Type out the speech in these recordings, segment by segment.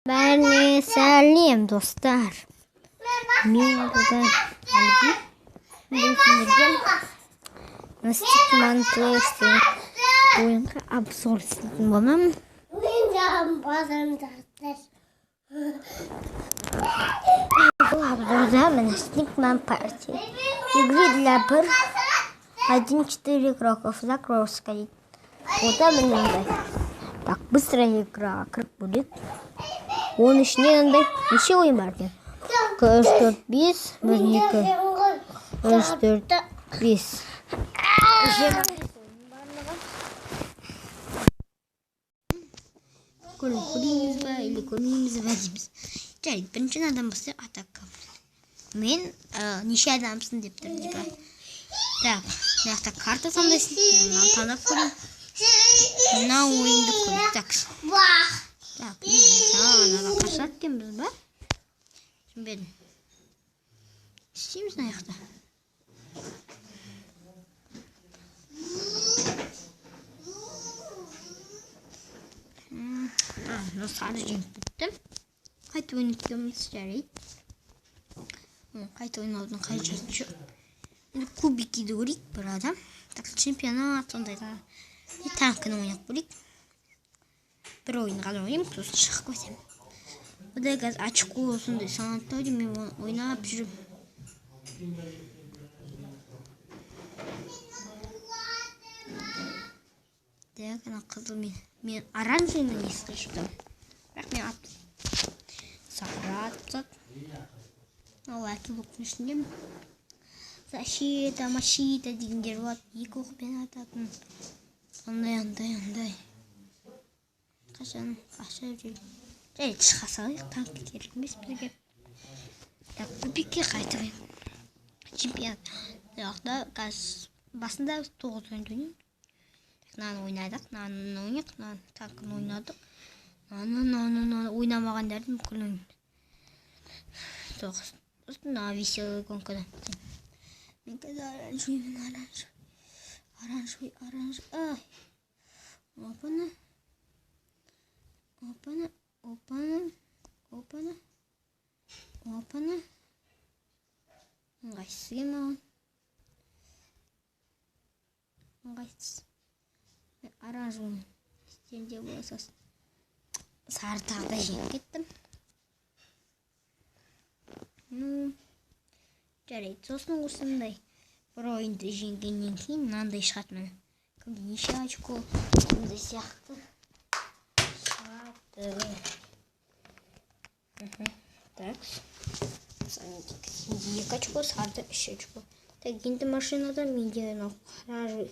Beni сәлем достар. Мен бүгін әлгі сіздерге Настикман Плейстен ойынға обзор істейтін боламын. Бұл обзорда Настикман партия. Игры для 1-4 игроков. Загрузка. Вот мынандай. Так, быстрая игра. 40 будет. Onun içinde андай неше ойын бар екен? 3, 4, 5, 1, 2, 3, 4, 5. Көрмейміз ба, или көрмейміз ба дейміз. Жарайды, бірінші адам болса атака. Мен неше адамсың деп тұр деп. Так, мына карта таңдайсың. Мынаны таңдап көрейін. Мына ойынды көрейік. Так, анаға қашат екенбіз ба? Түсінбедім. Істейміз аяқта. Сары жеңіп бітті. Қайта ойнатқанымыз жарайды. Қайта ойнаудың қажеті жоқ. Енді кубикиді көрейік бір адам. Так, чемпионат сондайда. Танкіні ойнап көрейік. Bir oyun kadar oynayayım, soсын шығып көтем. Бұдай қазір очко сондай санаттау дейм, мен ойнап жүрім. Так, ана қызыл мен оранжевыймен еске шықтым. Бірақ мен аттым. Сақырат. Ол әке бұқтың ішінде. Защита, машита дегендер болады. Екі оқпен ататын. Ондай. Қашан жүрейін. Жарайды, шыға салайық, танкке керек емес бізге. Так, кубикке қайтып чемпионат. Жоқта басында 9 ойынды ойнайық. Мынаны ойнадық, мынаны ойнайық, мынаны танкін ойнадық. Мынаны ойнамағандарды мүмкін ойнайды. Сосын веселый гонкадан. Мен қазір оранжевый. Ай. Опана. Ыңғайсыз маған. Ыңғайсыз. Оранжевый. Стенде боласыз. Сары тағда жеңіп кеттім. Жарайды, сосын осындай бір ойынды жеңгеннен кейін мынандай шығады міне. Кімде неше очко, кімде сияқты. Так, сенде 2 очко, сарда 3 очко. Так, енді машинада менде оранжевый.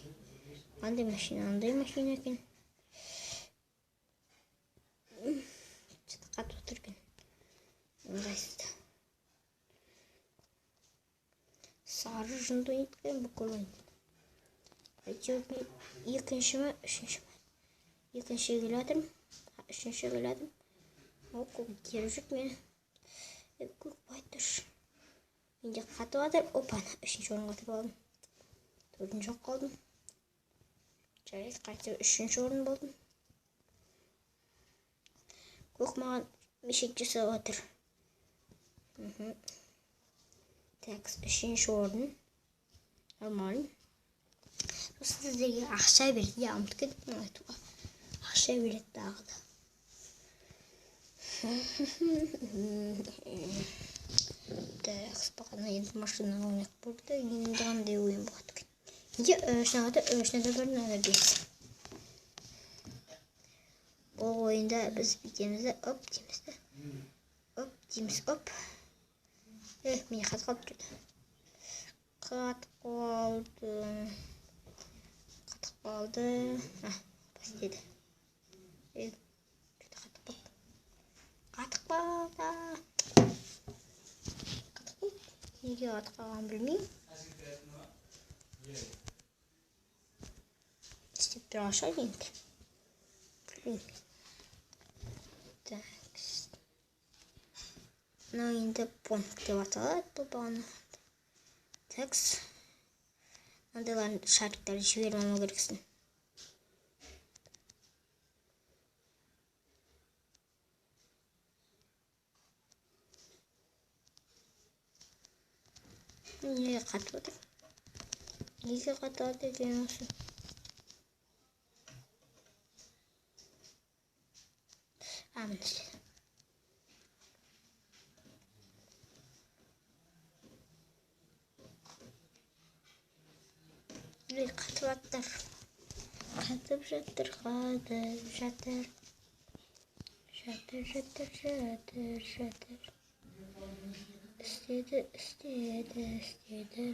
Қандай машина, андай машина екен. Қатып отыр екен. Ыңғайсыз. Сары жынды ойнайтын бүкіл ойын. Әйтеуір екінші ме, үшінші ме? Екінші келедім. Үшінші келедім. Ол көк теріп жүр мені. Көк байтыр. Менде қатып адыр. Опаны. Үшінші орынға тұрып алдым. Төртінші жоқ қалдым. Жарайды, қайтып үшінші орын болдым. Көк маған мешек жасап отыр. Так, үшінші орын. Нормально. Сосын сіздерге ақша береді. Я ұмытып кеттім айтуға. Ақша береді тағы да. Так, бағана енді машина ойнақ болды. Енді қандай ойын болады екен. Неде үшінада бір мынада 5. Бұл ойында біз бүйтемізді, оп деймізді. Оп дейміз, оп. Мені қатып қалып тұрды. Қатып қалды. Бас деді. Қатып қалды. Неге қатып қалған білмеймін. Істеп тұр аша енді. Білмеймін. Так. Мынау енді понт деп аталады бұл бағана. Так. Мындайларын шарықтарды жіберіп алмау керексің. Неге қатып отыр? Неге қатады екен осы? Міне істеді. Қатып жатыр. Қатып жатыр. Жатыр. İstedi.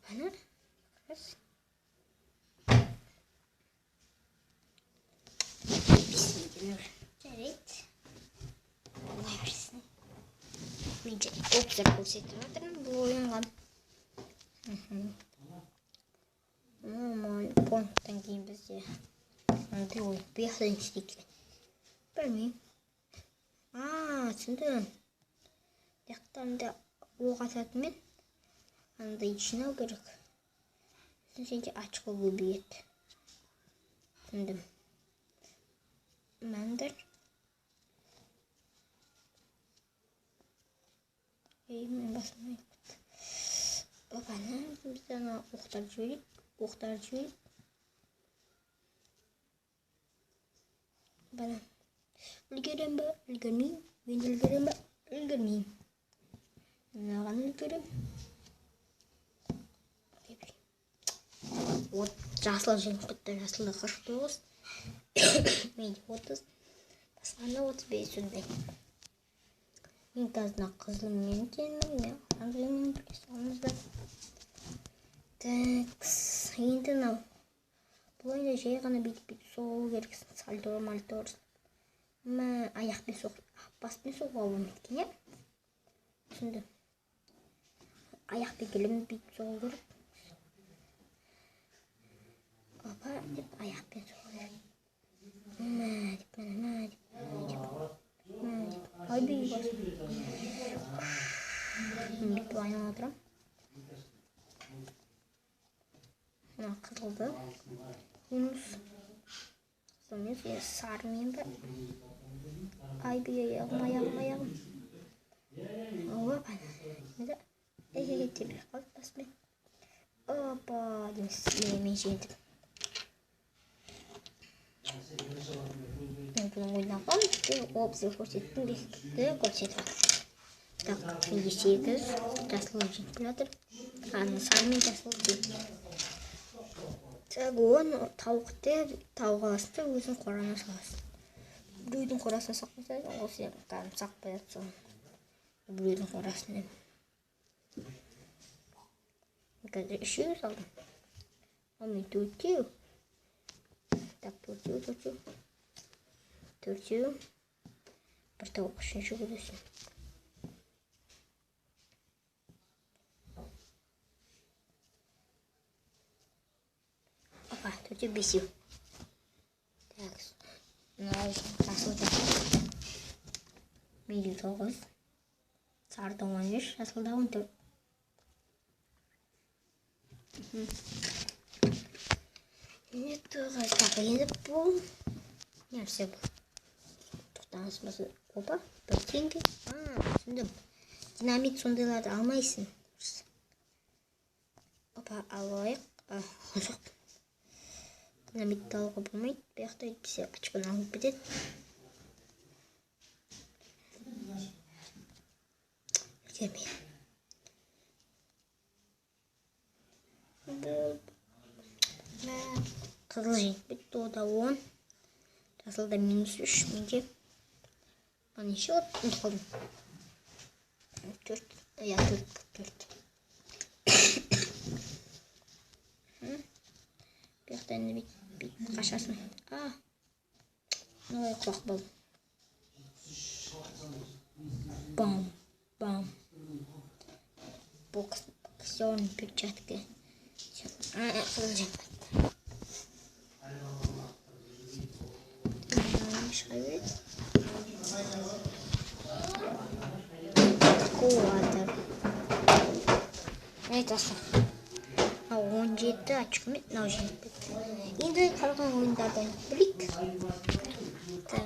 Bana kız. Bismillah. Evet. Olay versin. Önce observ ko'rsatib bu o'yinga. Punktdan keyin bizga qanday o'yin behirinchilik. Bilmayman. Tushundim. Yoqda o'q atadimen. Anda ishini kerak. Shuncha ochko ko'payadi. Tushundim. Mandir. Men basmayapti. Bana bizdan o'qtar jo'yib. Bana Ilgirmeyim. Nag'an ilgirim. Вот жасыл жеңіп кетті. Жасылда 49. Менде 30. Басқанда 35 сондай. Ең тазына қызылмен теңім. Аңғымен білесіңізді. Такс. Енді нау. Бұл ойында жай ғана бет соғу керексің. Сальдор. Аяқпен соқ. Баспен соғуға болмайды екен, иә? Түсіндім. Аяқпен келіп бет соғу керек. Опа, деп аяқпен соғу керек. Ай бейі басым. Бүйтіп айнала тұрам. Қызылды. Хунус. Қызылмен сарымен бі. Ай бейі аяғым. Опа. Тебе қалып басымен. Опа. Мен жеңдім. Bunu oynadım. Observ ko'rsatdim. Bekitdi ko'rsatdim. Tak, 28. Жасыл жеңкілатыр. Сармен жасыл жеңкілатыр. Так, оны тауық аласың, өзің қорана саласың. Біреудің қорасына сақпайсың, ол сен сақпай жатсың. Біреудің қорасына. Қазір 3 салдым. Мен 4. Так, 4. Bir tavuk üçüncü görüyorsun. Opa, 4 Tak, nasıl da? 9. Sarda 13, nasıl da 14. Так, енді бұл нәрсе бұл. Тоқтаңызбасы. Опа, бір теңге. Түсіндім. Динамит сондайларды алмайсың. Опа, алайық. Жоқ. Динамитті алуға болмайды. Бияқта өйтпесе очканы алып кетеді. Үлгермейді. Қызыл жетпейді, ода 10. Жасылда -3, менде. Бана еще ұмытып қалдым. 4. Я 4. Бұяқта енді бүйтіп қашасын. Ой, құлақ болдым. Бам. Боксерный перчатки. Қызыл жетпейді. Куатр. Айтасың. 17 очкомен жетті. Енді қалған ойындардан білік. Так,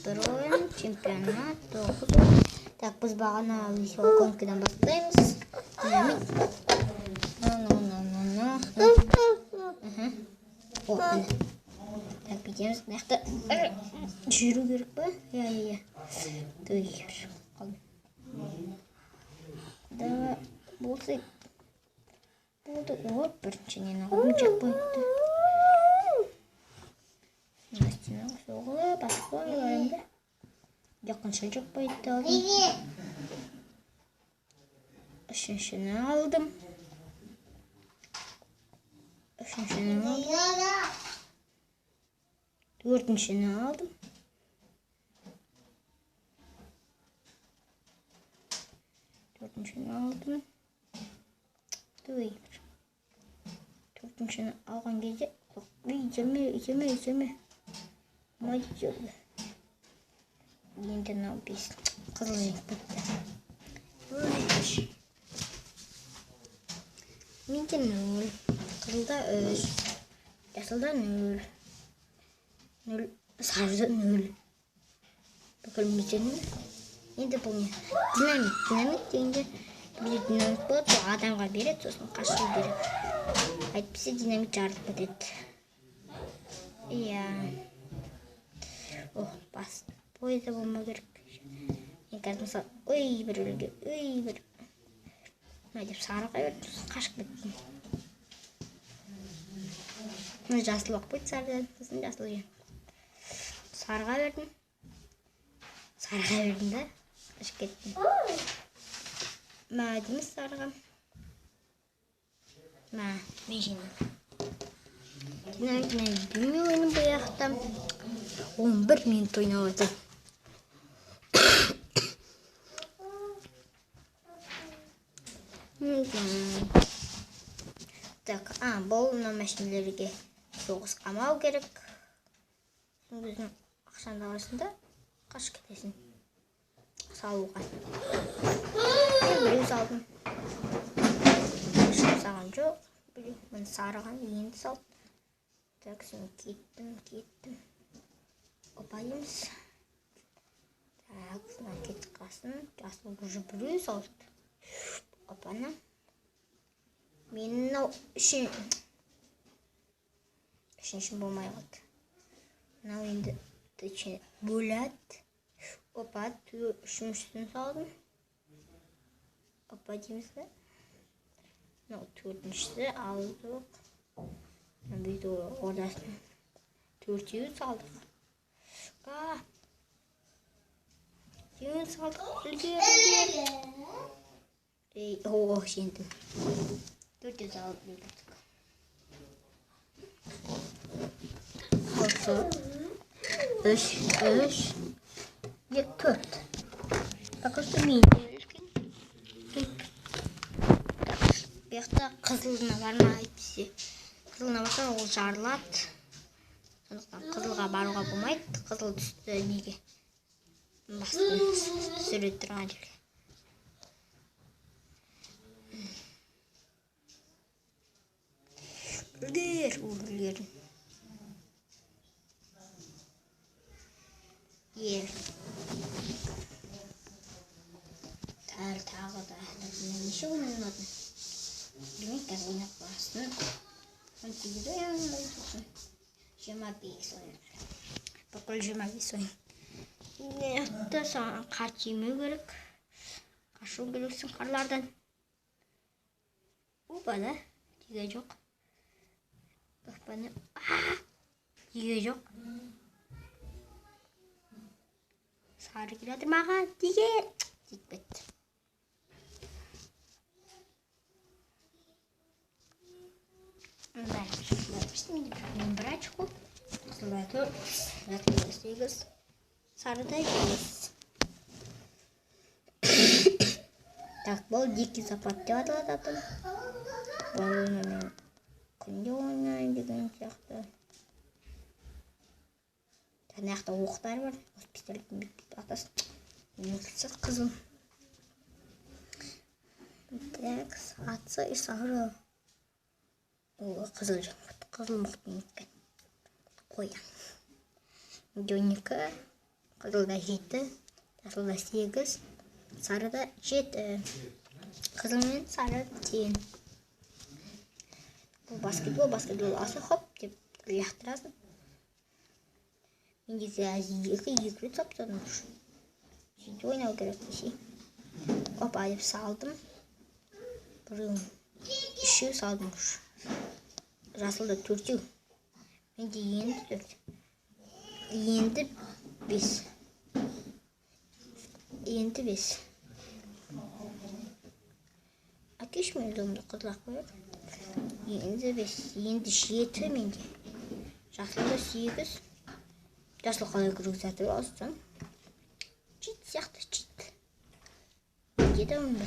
бір ойын, чемпионат, 9. Так, біз бағана веселый гонкадан бастаймыз. О, міне. Так, бүйдеміз. Мықты жүру керек па? Иә. Дөйір. Да, болсы. Болды. О, біріншінен алдым чекпоинтті. Настина соғылы, басқа ойында. Жақынша чекпоинтті алдым. Үшіншіні алдым. Төртіншіні алдым. Төртіншіні алған кезде итеме. Молодец. Енді мынау бес қызыл реңк бітті. Менде 0, қызылда 3, жасылда 0, сарыда 0. Бүкіл мекені. Енді бұл не? Динамит дегенде динамит болады, адамға береді, сосын қашыру береді. Әйтпесе динамит жарып кетеді. Иә. Бас бойда болмау керек. Мен қазір мысалы, бір. Мына деп сарыға берді, қашып кеттім. Мына жасыл оқ бойды сарыдан, сосын жасыл жем. Сарыға бердім да, қашып кеттім. Мә дейміз сарыға. Мә, мен жеңдім. Динамит білмей ойным бұяқтам. 11 минут ойнап отыр. Так, бұл машинелерге соғыс қамау керек. Өзің ақшанды арасында қашып кетесің. Салуға. Мен біреу салдым. Саған жоқ. Мен сарыған енді салдым. Так, сен кеттім. Опайымыз. Так, сына кетіп қасын. Жасыл бұжы біреу салды. Опана. Мен үшінші болмай қалды. Мынау енді бөләд. Опа, үшіншісін салдым. Опа дейміз бе? Мынау төртіншісі алдық. Бүйді ордасын. Төртеуі салдық. Теуін салдық. Үлгер. Жеңдім. Төртеу салып үлгердік. Үш, төрт. Пока что мен үлкен. Бұяқта қызылына барма айтпесе. Қызылына барса ол жарылады. Сондықтан қызылға баруға болмайды. Қызыл түсті неге басын түсіріп тұрған жерге. Үлгерін. Ел. Тағы да. Неше ойнадым? Білмей қазір ойнап барсын. 18 ойнадым. 25 ойнадым. Бүкіл 25 ойын. Неғді саған қар тимеу керек. Қашу керексің қарлардан. Опа да. Теге жоқ. Бұқпаны. Теге жоқ. Сары келеді маған. Теге. Жетпетті. Мен бір очко. Қызылда 4, 8, сарыда 5. Так, бұл дикий запад деп аталады. Бұл ойнымен күнде ойнайын деген сияқты. Жаңақта оқтар бар. Осы пистолеттің бет атасын. Өкілсі қызыл. Так, атсы сары. Ол қызыл жаңғыт. Қызыл мұқтың еткен. Қоян. 12, қызылда 7, жасылда 8, Sarıda jet, kızılмен sarı тең. Бұл баскетбол асы хоп деп лақтырасың. Мен кезде екі рет соқтым. Сөйтіп ойнау керек десе. Опа деп салдым. Біреуін үшеу салдым. Жасылда төртеу. Менде енді 4. Енді 5. Енді 5. Әкеш мен өзімді қызлақ қойыр. Енді 5. Енді 7 менде. Жасылда 8. Жасыл қалай күргізәті болсын. Чит сияқты чит. Деді онда.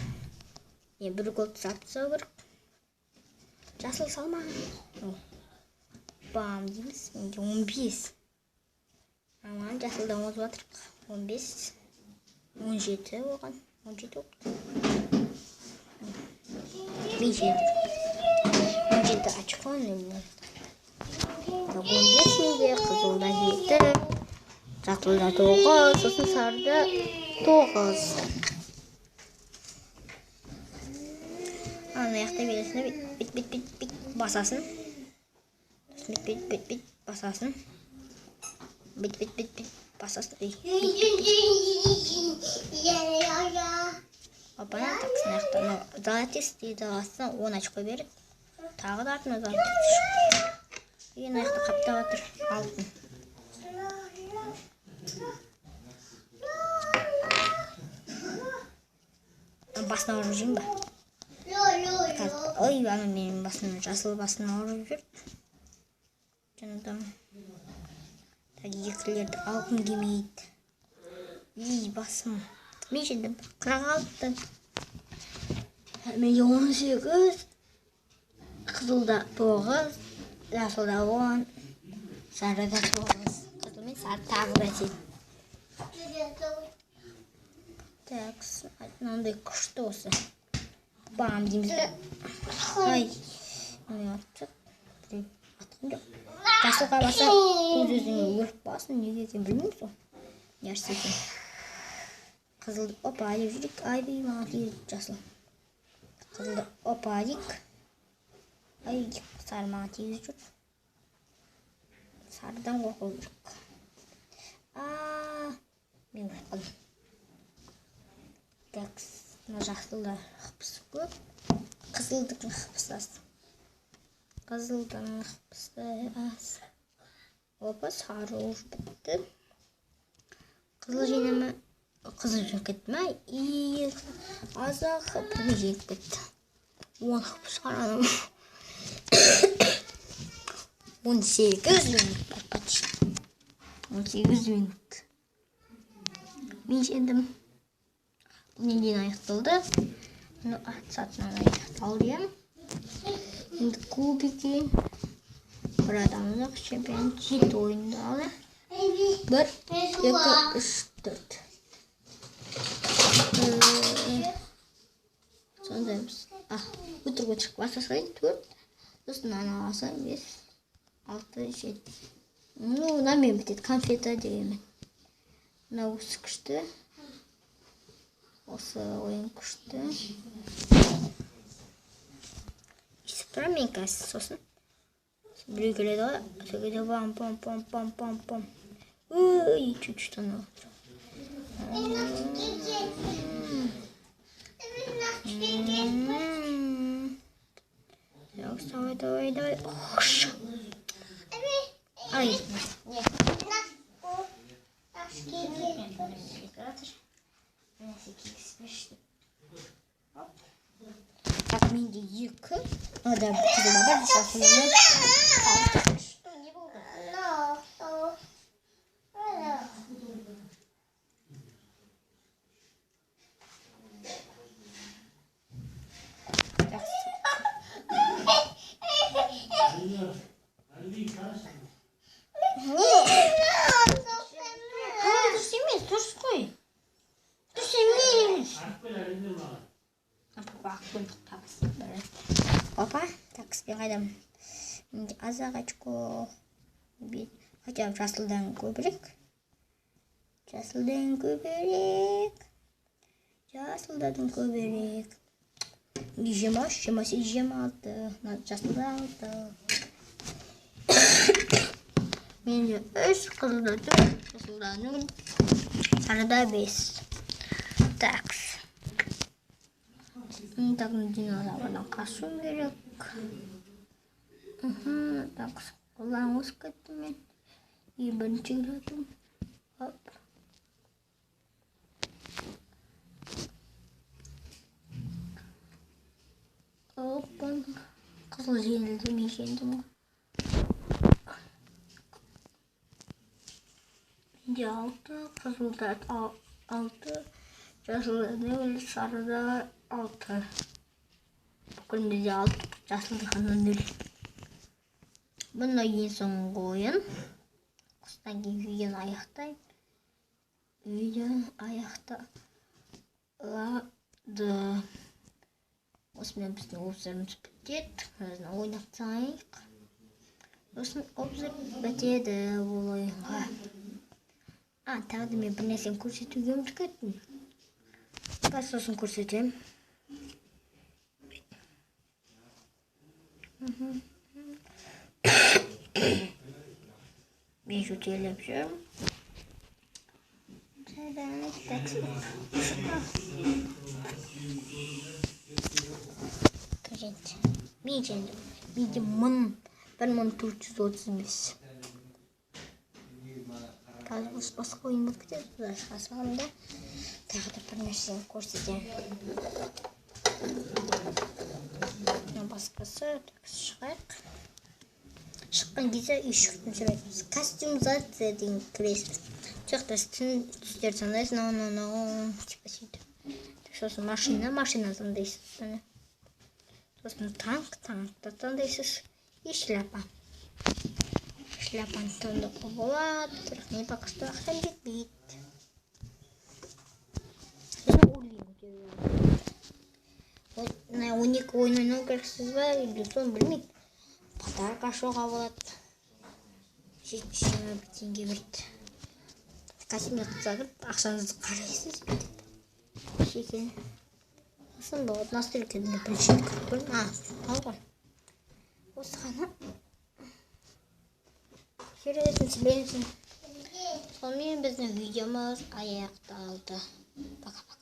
Бір голды сатып сау керек. Жасыл салма. Бам дейміз. Менде 15. Аман жасылдан озып жатырық. 15. 17 оған. 17 оқты. Мен 17 очко. 15 менде. Қызылда 7. Жасылда 9. Сосын сарыда 9. Ана яқта белесіне бит басасын. Бит басасын. Бит басасын. Апана таксын яқта. Золотец дейді астан 10 очко береді. Тағы да артына золотец шықты. Ең яқта қаптап жатыр. Алтын. Басына ұрып жейін ба? Ой, ана менің басына, жасыл басына ұрып жүр. Жаңадан екілерді алғым келмейді. Басым. Мен жедім 46. Менде 18. Қызылда 9. Жасылда 10. Сарыда 9. Қызыл мен сары тағы бәсен. Так, мынандай күшті осы. Бам дейміз. Ай, мені атып. Атқым жоқ. Жасылға баса өз-өзіңе өріп басын. Неге екен білмеймін сол. Нәрсе екен. Қызылды опа деп жүрек. Ай бей маған тиеді жасыл. Қызылды опа дейік. Ай, сары маған тиеді жүр. Сарыдан қорқу керек. Мен өліп қалдым. Так, жасылдар қыпысы көп. Қызылдың қыпысы аз. Қызылдың қыпысы аз. Опа, сары ұр бітті. Қызыл жинама. Қызыл жин кетті ма? Аза қыпысы жин кетті. 10 қыпысы қараным. 18 минут бар почти. 18 минут. Мен жендім. Ненден аяқталды. Сатынан аяқталды. Енді кубики. Бір адамдық чемпион жет ойындалы. 1, 2, 3, 4. Сондаймыз. Өтірік басасайын 4. Сосын ана алсайын 5, 6, 7. Намен бітеді. Конфета дегенмен. Мына осы күшті. Осы ойын күшті. Испра мен кәсі сосын. Біреу келеді ғой. Сөйгеде бам. Ой, чуть-чуть ана. Давай. Ай. Так, менде 2. Надо добавить сейчас. Что не было? Опа, так, қайдам. Азақ очко. Хотя жасылдан көбірек. Жасылдардың көбірек. Жем алды. Жасылды алды. Менде 3 қызылда 4, жасылда 0, сарыда 5. Такс. Такс динозаврдан қашуым керек. Такс. Қолдан өсіп кеттім мен. Бірінші келатым. Оппан. Қызыл жеңілді мен жеңдім. Менде 6, қызылда 6, жасылда 0, сарыда 6. Бүкіл менде 6, жасылда ғана 0. Бұны ең соңғы ойын. Осыдан кейін видеоны аяқтаймын. Видеоны аяқталады. Осымен біздің обзорымыз бітеді. Өзін ойнатсайық. Осымен обзор бітеді бұл ойынға. Тағы да мен бір нәрсені көрсетуге ұмытып кеттім. Сосын көрсетемін. Мен жөтелеп жүрмін. Мен жеңдім. Менде 1435. Қазір басқа ойын болып кетеді. Бұдан шығасығымда тағы да бір нәрсені көрсетемін. Басқасы шығайық. Шыққан кезде үй шықтын сұрайтымыз. Костюмизация деген кіресіз. Жақта түстер сандайсың, типа сөйтіп. Сосын машина таңдайсыз. Сосын танкты таңдайсыз. И шляпа. Шляпаны таңдауға болады. Бірақ не пока что ақшам жетпейді. Сосын ойлаймын. 12 ойын ойнау керексіз ба, или соны білмейді. Подарок ашуға болады. 70 теңге берді. Косметикаға кіріп, ақшаңызды қарайсыз бүйтіп. Шекен. Сосын болады, настройкадан бірінші кіріп көрдім. Алған. Осы ғана. Сөйлесін. Сонымен біздің видеомыз аяқталды. Пока.